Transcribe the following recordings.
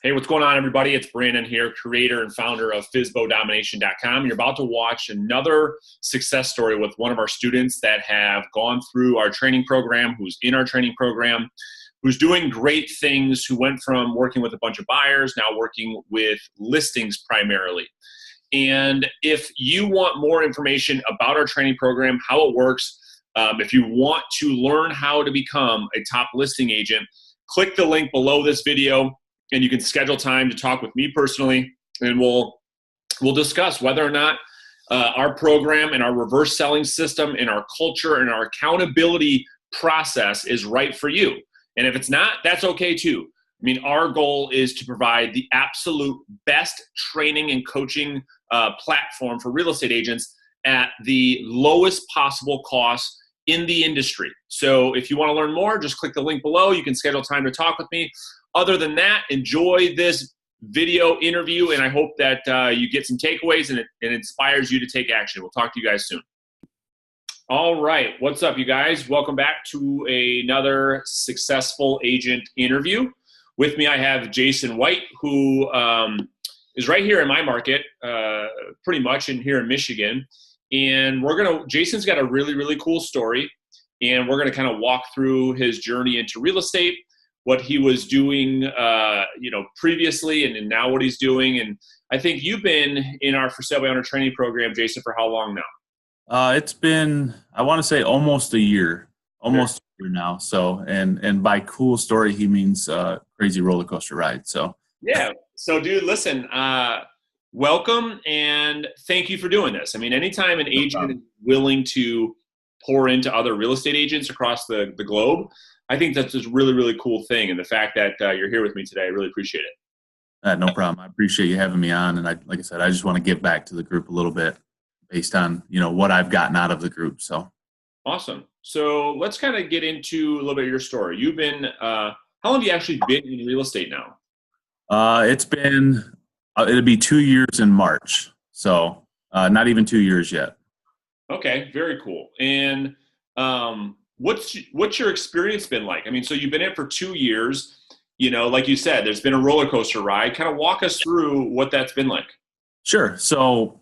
Hey, what's going on, everybody? It's Brandon here, creator and founder of FSBOdomination.com. You're about to watch another success story with one of our students that have gone through our training program, who's in our training program, who's doing great things, who went from working with a bunch of buyers, now working with listings primarily. And if you want more information about our training program, how it works, if you want to learn how to become a top listing agent, click the link below this video. And you can schedule time to talk with me personally, and we'll discuss whether or not our program and our reverse selling system and our culture and our accountability process is right for you. And if it's not, that's okay too. I mean, our goal is to provide the absolute best training and coaching platform for real estate agents at the lowest possible cost in the industry. So if you want to learn more, just click the link below. You can schedule time to talk with me. Other than that, enjoy this video interview, and I hope that you get some takeaways and it inspires you to take action. We'll talk to you guys soon. All right, what's up, you guys? Welcome back to another successful agent interview. With me, I have Jason White, who is right here in my market, pretty much in here in Michigan. And Jason's got a really, really cool story, and we're gonna kind of walk through his journey into real estate, what he was doing, previously, and now what he's doing. And I think you've been in our For Sale by Owner training program, Jason, for how long now? It's been, I want to say almost a year, a year now. So, and by cool story, he means crazy roller coaster ride. So, yeah. So dude, listen, welcome. And thank you for doing this. I mean, anytime an agent is willing to pour into other real estate agents across the globe, I think that's just really, really cool thing. And the fact that you're here with me today, I really appreciate it. No problem. I appreciate you having me on. And like I said, I just want to give back to the group a little bit based on, what I've gotten out of the group. So awesome. So let's kind of get into a little bit of your story. You've been, how long have you actually been in real estate now? It'll be 2 years in March. So not even 2 years yet. Okay. Very cool. And, what's your experience been like? I mean, so you've been in it for 2 years, like you said, there's been a roller coaster ride. Kind of walk us through what that's been like. Sure. So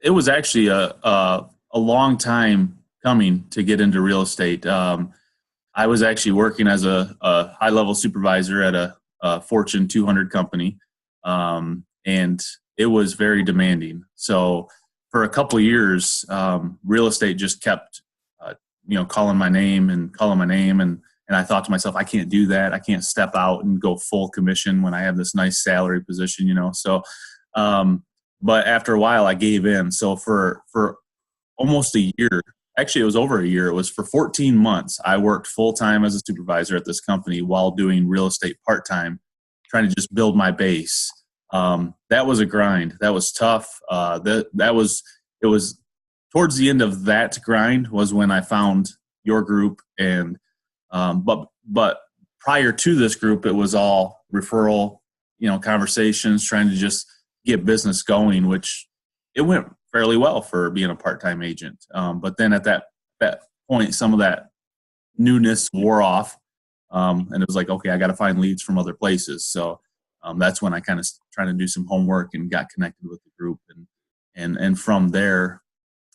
it was actually a long time coming to get into real estate. I was actually working as a high-level supervisor at a Fortune 200 company, and it was very demanding. So for a couple of years, real estate just kept calling my name. And I thought to myself, I can't do that. I can't step out and go full commission when I have this nice salary position, So, but after a while I gave in. So for almost a year, actually it was over a year. It was for 14 months. I worked full time as a supervisor at this company while doing real estate part-time, trying to just build my base. That was a grind. That was tough. It was towards the end of that grind was when I found your group, and but prior to this group, it was all referral, conversations, trying to just get business going, which it went fairly well for being a part-time agent. But then at that point, some of that newness wore off, and it was like, okay, I got to find leads from other places. So that's when I kind of tried to do some homework and got connected with the group, and from there,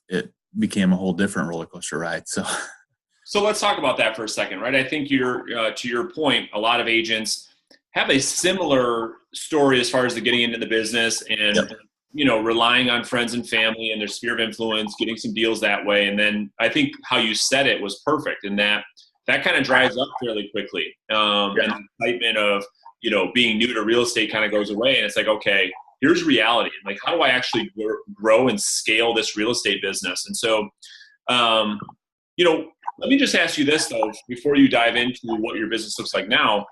it became a whole different roller coaster ride. So let's talk about that for a second, right? I think to your point, a lot of agents have a similar story as far as the getting into the business and, relying on friends and family and their sphere of influence, getting some deals that way. And then I think how you said it was perfect in that kind of dries up fairly quickly. And the excitement of, being new to real estate kind of goes away. And it's like, okay, here's reality. Like, how do I actually grow and scale this real estate business? And so, let me just ask you this, though, before you dive into what your business looks like now.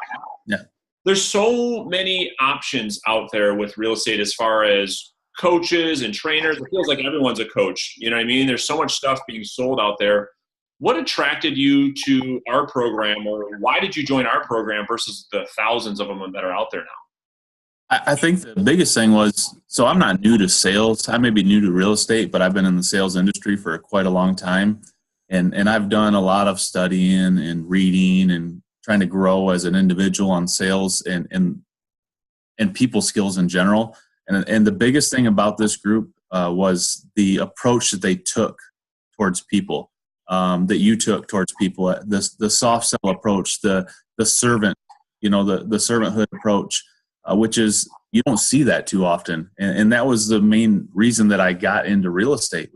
Yeah. There's so many options out there with real estate as far as coaches and trainers. It feels like everyone's a coach. You know what I mean? There's so much stuff being sold out there. What attracted you to our program, or why did you join our program versus the thousands of them that are out there now? I think the biggest thing was, so I'm not new to sales. I may be new to real estate, but I've been in the sales industry for quite a long time. And I've done a lot of studying and reading and trying to grow as an individual on sales. And and people skills in general. And the biggest thing about this group was the approach that they took towards people, that you took towards people, the soft sell approach, the servant, the servanthood approach, which is, you don't see that too often. And that was the main reason that I got into real estate,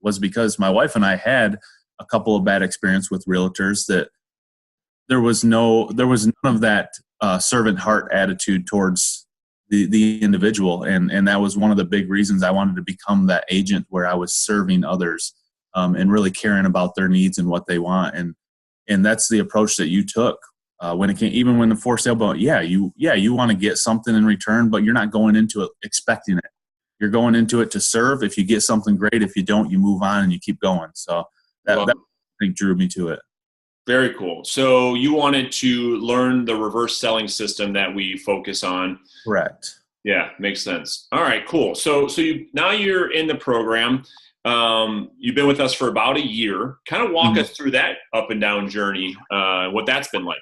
was because my wife and I had a couple of bad experiences with realtors, that there was none of that servant heart attitude towards the individual. And that was one of the big reasons I wanted to become that agent, where I was serving others and really caring about their needs and what they want. And that's the approach that you took when it came, even when the for sale, but you want to get something in return, but you're not going into it expecting it. You're going into it to serve. If you get something, great. If you don't, you move on and you keep going. So that I think drew me to it. Very cool. So you wanted to learn the reverse selling system that we focus on. Correct. Yeah, makes sense. All right, cool. So now you're in the program. You've been with us for about a year. Kind of walk us through that up and down journey, what that's been like.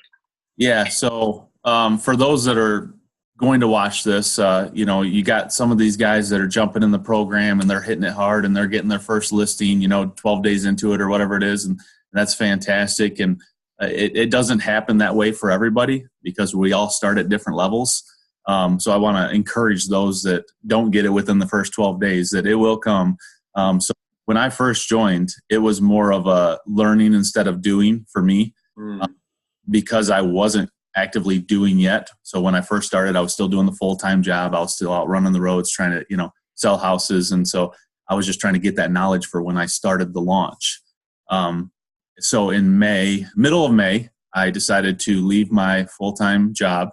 Yeah. So for those that are going to watch this, you got some of these guys that are jumping in the program and they're hitting it hard and they're getting their first listing, 12 days into it or whatever it is. And that's fantastic. And it doesn't happen that way for everybody, because we all start at different levels. So I want to encourage those that don't get it within the first 12 days, that it will come. So when I first joined, it was more of a learning instead of doing for me, because I wasn't actively doing yet. So when I first started, I was still doing the full-time job. I was still out running the roads, trying to, sell houses. And so I was just trying to get that knowledge for when I started the launch. So in middle of May, I decided to leave my full-time job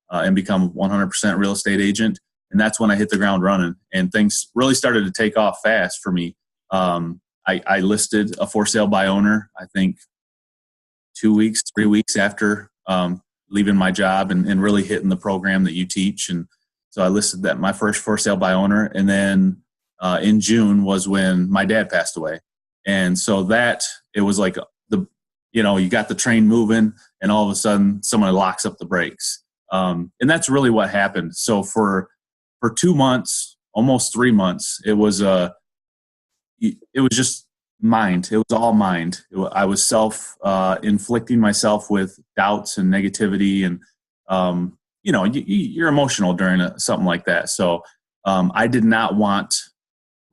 and become 100% real estate agent. And that's when I hit the ground running, and things really started to take off fast for me. I listed a for sale by owner, I think 3 weeks after leaving my job and really hitting the program that you teach. And so I listed that, my first for sale by owner. And then in June was when my dad passed away. And so it was like you got the train moving, and all of a sudden someone locks up the brakes. And that's really what happened. So for 2 months, almost 3 months, it was just mind. It was all mind. I was inflicting myself with doubts and negativity, and you're emotional during something like that. So I did not want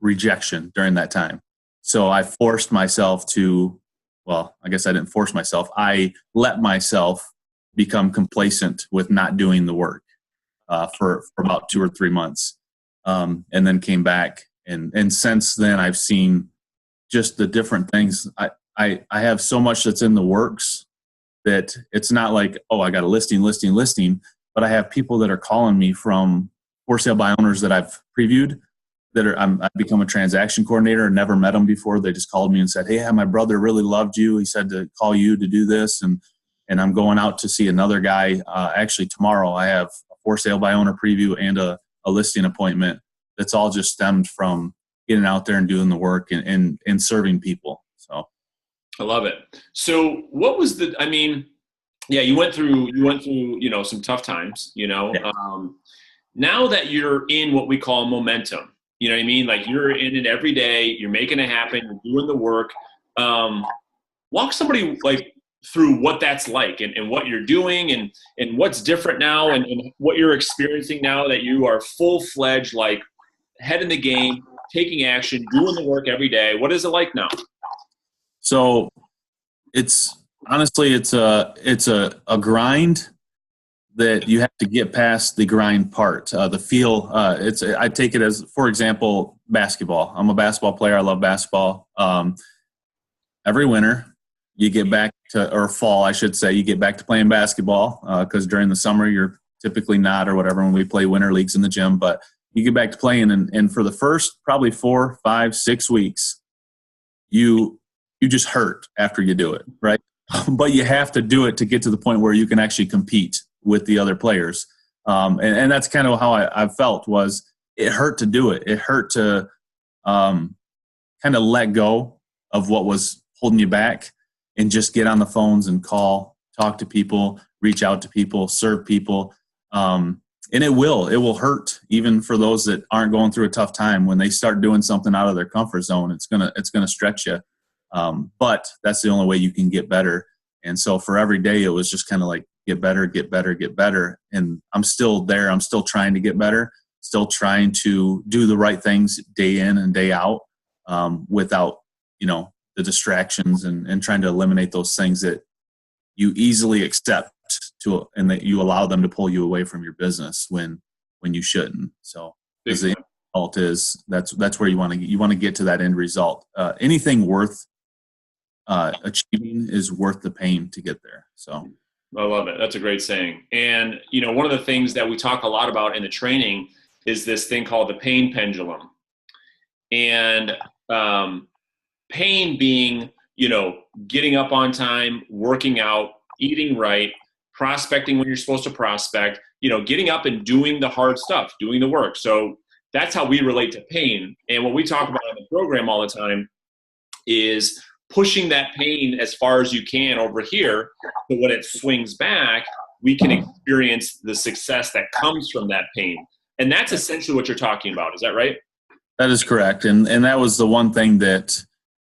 rejection during that time. So I forced myself to, well, I guess I didn't force myself. I let myself become complacent with not doing the work for about 2 or 3 months, and then came back. And since then, I've seen just the different things. I have so much that's in the works that it's not like, oh, I got a listing, but I have people that are calling me from for sale by owners that I've previewed, I've become a transaction coordinator and never met them before. They just called me and said, hey, my brother really loved you. He said to call you to do this. And I'm going out to see another guy. Actually, tomorrow I have a for sale by owner preview and a listing appointment. That's all just stemmed from getting out there and doing the work and serving people. So I love it. So what was you went through, some tough times, Yeah. Now that you're in what we call momentum, you know what I mean? Like, you're in it every day, you're making it happen, you're doing the work. Walk somebody through what that's like and what you're doing and what's different now and what you're experiencing now that you are full-fledged, head in the game, taking action, doing the work every day. What is it like now? So it's a grind that you have to get past the grind part, the feel. I take it as, for example, basketball. I'm a basketball player. I love basketball. Every winter you get back to, or fall, I should say, you get back to playing basketball, because during the summer you're typically not, or whatever, when we play winter leagues in the gym, but you get back to playing, and for the first probably 4, 5, 6 weeks, you just hurt after you do it, right? But you have to do it to get to the point where you can actually compete with the other players. And that's kind of how I felt. Was it hurt to do it. It hurt to kind of let go of what was holding you back and just get on the phones and talk to people, reach out to people, serve people. And it will hurt even for those that aren't going through a tough time. When they start doing something out of their comfort zone, it's gonna stretch you. But that's the only way you can get better. And so for every day, it was just kind of like, get better, get better, get better. And I'm still there. I'm still trying to get better, still trying to do the right things day in and day out, without, the distractions, and trying to eliminate those things that you easily accept and that you allow them to pull you away from your business when you shouldn't. So because the end result is that's where you want to get to that end result. Anything worth achieving is worth the pain to get there. So I love it. That's a great saying. And, one of the things that we talk a lot about in the training is this thing called the pain pendulum. And pain being, getting up on time, working out, eating right, prospecting when you're supposed to prospect, getting up and doing the hard stuff, doing the work. So that's how we relate to pain. And what we talk about in the program all the time is pushing that pain as far as you can over here, so when it swings back, we can experience the success that comes from that pain. And that's essentially what you're talking about. Is that right? That is correct. And that was the one thing that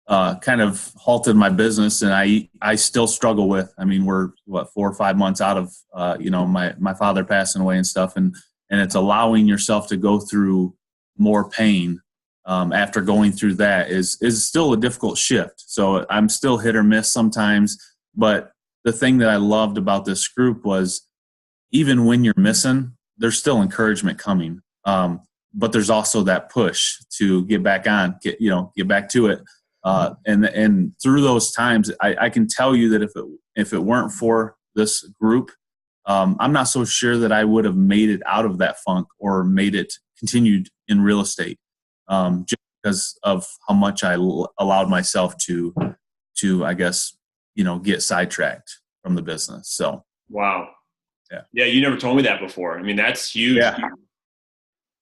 kind of halted my business, and I still struggle with. I mean, we're 4 or 5 months out of my father passing away and stuff, and it's allowing yourself to go through more pain after going through that is still a difficult shift. So I'm still hit or miss sometimes, but the thing that I loved about this group was even when you're missing, there's still encouragement coming. But there's also that push to get back on, get back to it. And through those times, I can tell you that if it weren't for this group, I'm not so sure that I would have made it out of that funk or made it continued in real estate, just because of how much I allowed myself to I guess, get sidetracked from the business. So, wow. Yeah. You never told me that before. I mean, that's huge. Yeah.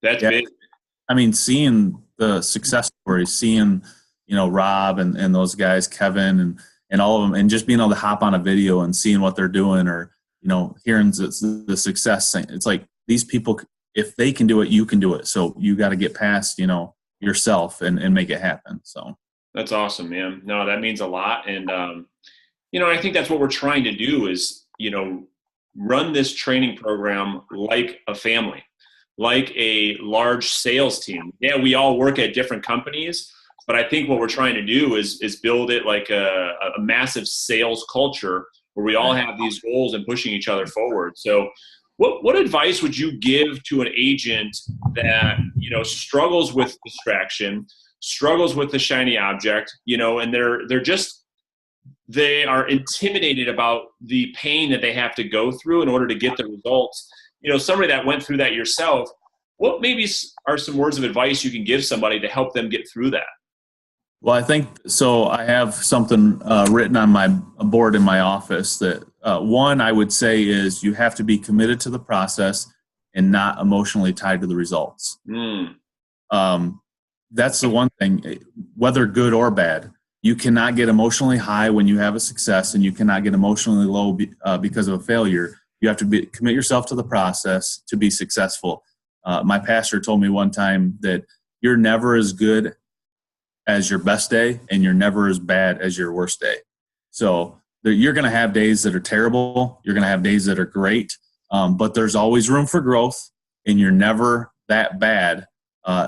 That's big. I mean, seeing the success stories, seeing, Rob and those guys, Kevin and all of them, and just being able to hop on a video and seeing what they're doing, or, hearing the success. It's like, these people, if they can do it, you can do it. So you got to get past, yourself and make it happen. So that's awesome, man. No, that means a lot. And, I think that's what we're trying to do is, run this training program like a family, like a large sales team. Yeah, we all work at different companies, but I think what we're trying to do is build it like a massive sales culture where we all have these goals and pushing each other forward. So what advice would you give to an agent that, struggles with distraction, struggles with the shiny object, and they are intimidated about the pain that they have to go through in order to get the results? Somebody that went through that yourself, what maybe are some words of advice you can give somebody to help them get through that? Well, I think so. I have something written on my board in my office that one I would say is you have to be committed to the process and not emotionally tied to the results. That's the one thing, whether good or bad. You cannot get emotionally high when you have a success, and you cannot get emotionally low because of a failure. You have to commit yourself to the process to be successful. My pastor told me one time that you're never as good as your best day, and you're never as bad as your worst day. So you're going to have days that are terrible. You're going to have days that are great, but there's always room for growth, and you're never that bad.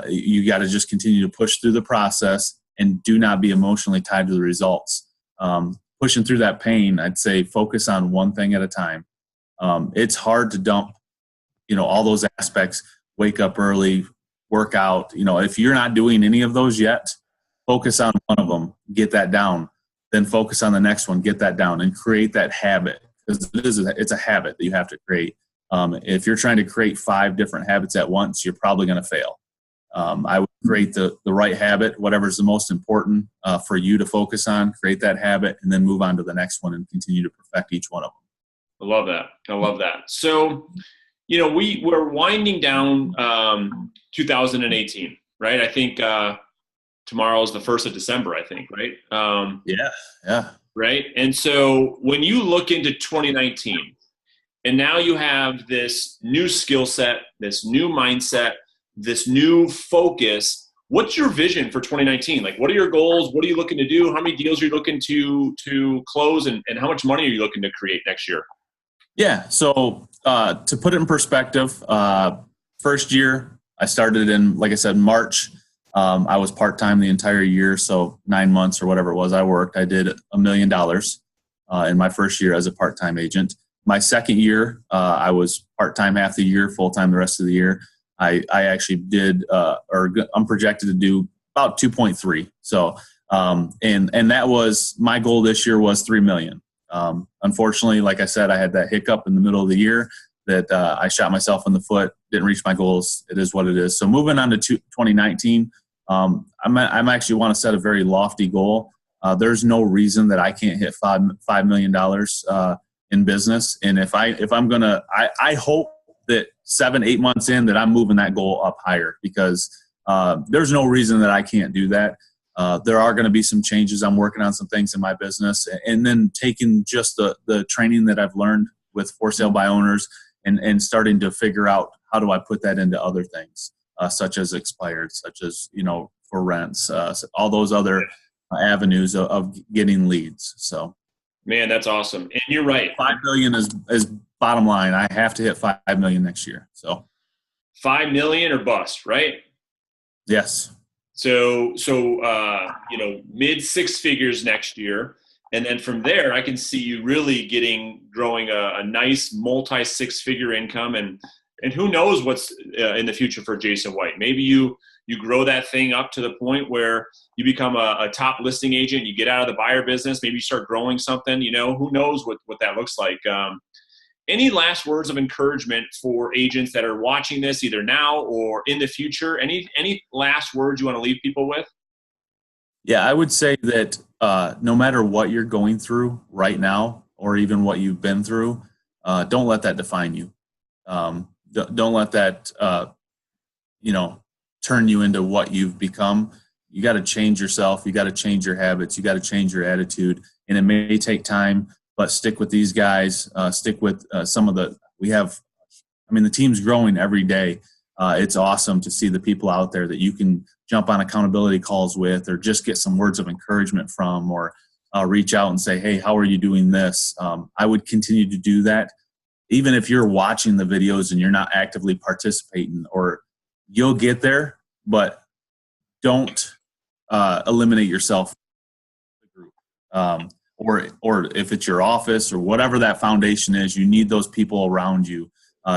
You got to just continue to push through the process and do not be emotionally tied to the results. Pushing through that pain, I'd say focus on one thing at a time. It's hard to dump, all those aspects, wake up early, work out. If you're not doing any of those yet, focus on one of them, get that down, then focus on the next one, get that down, and create that habit, because it's a habit that you have to create. If you're trying to create 5 different habits at once, you're probably going to fail. I would create the right habit, whatever's the most important for you to focus on, create that habit, and then move on to the next one and continue to perfect each one of them. I love that. So, we're winding down 2018, right? I think tomorrow is the 1st of December, I think, right? Yeah. Right. And so when you look into 2019, And now you have this new skill set, this new mindset, this new focus. What's your vision for 2019? Like, what are your goals? What are you looking to do? How many deals are you looking to close, and how much money are you looking to create next year? Yeah. So to put it in perspective, first year I started in, like I said, March. I was part-time the entire year. So 9 months or whatever it was I worked, I did $1 million in my first year as a part-time agent. My second year, I was part-time half the year, full-time the rest of the year. I actually did, I'm projected to do about 2.3. So, and that was, my goal this year was 3 million. Unfortunately, like I said, I had that hiccup in the middle of the year that I shot myself in the foot, didn't reach my goals. It is what it is. So moving on to 2019, I'm actually want to set a very lofty goal. There's no reason that I can't hit $5 million in business. And if I'm going to, I hope that 7-8 months in that I'm moving that goal up higher, because there's no reason that I can't do that. There are going to be some changes. I'm working on some things in my business, and then taking just the training that I've learned with for sale by owners and starting to figure out how do I put that into other things, such as expired, such as, for rents, all those other avenues of getting leads. So, man, that's awesome. And you're right. 5 million is bottom line. I have to hit 5 million next year. So 5 million or bust, right? Yes. So mid six figures next year. And then from there, I can see you really growing a nice multi 6-figure income. And who knows what's in the future for Jason White. Maybe you grow that thing up to the point where you become a top listing agent, you get out of the buyer business, maybe you start growing something, who knows what that looks like. Any last words of encouragement for agents that are watching this either now or in the future? Any last words you want to leave people with? Yeah, I would say that no matter what you're going through right now, or even what you've been through, don't let that define you. Don't let that, turn you into what you've become. You got to change yourself. You got to change your habits. You got to change your attitude. And it may take time, but stick with these guys. Stick with the team's growing every day. It's awesome to see the people out there that you can jump on accountability calls with, or just get some words of encouragement from, or reach out and say, hey, how are you doing this? I would continue to do that. Even if you're watching the videos and you're not actively participating, or you'll get there, but don't eliminate yourself from the group. Or if it's your office or whatever that foundation is, you need those people around you.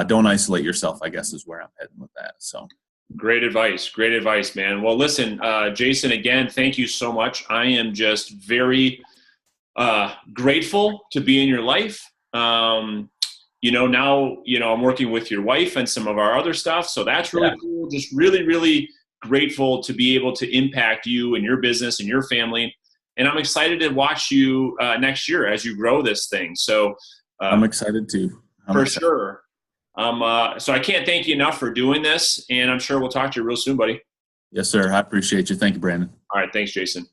Don't isolate yourself, I guess, is where I'm heading with that. So great advice, man. Well, listen, Jason, again, thank you so much. I am just very grateful to be in your life. Now, I'm working with your wife and some of our other stuff. So that's really cool. Just really, really grateful to be able to impact you and your business and your family. And I'm excited to watch you next year as you grow this thing. So I'm excited too. Sure. So I can't thank you enough for doing this, and I'm sure we'll talk to you real soon, buddy. Yes, sir. I appreciate you. Thank you, Brandon. All right. Thanks, Jason.